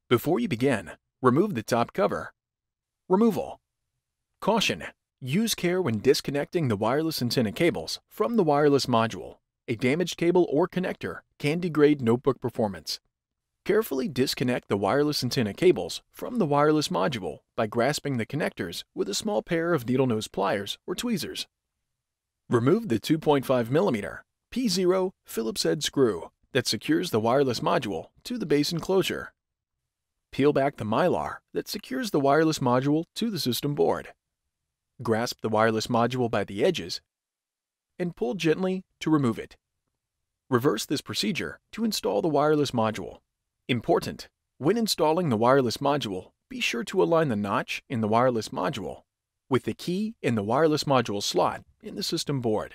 Before you begin, remove the top cover. Removal. Caution: use care when disconnecting the wireless antenna cables from the wireless module. A damaged cable or connector can degrade notebook performance. Carefully disconnect the wireless antenna cables from the wireless module by grasping the connectors with a small pair of needle nose pliers or tweezers. Remove the 2.5mm P0 Phillips head screw that secures the wireless module to the base enclosure. Peel back the mylar that secures the wireless module to the system board. Grasp the wireless module by the edges and pull gently to remove it. Reverse this procedure to install the wireless module. Important: when installing the wireless module, be sure to align the notch in the wireless module with the key in the wireless module slot in the system board.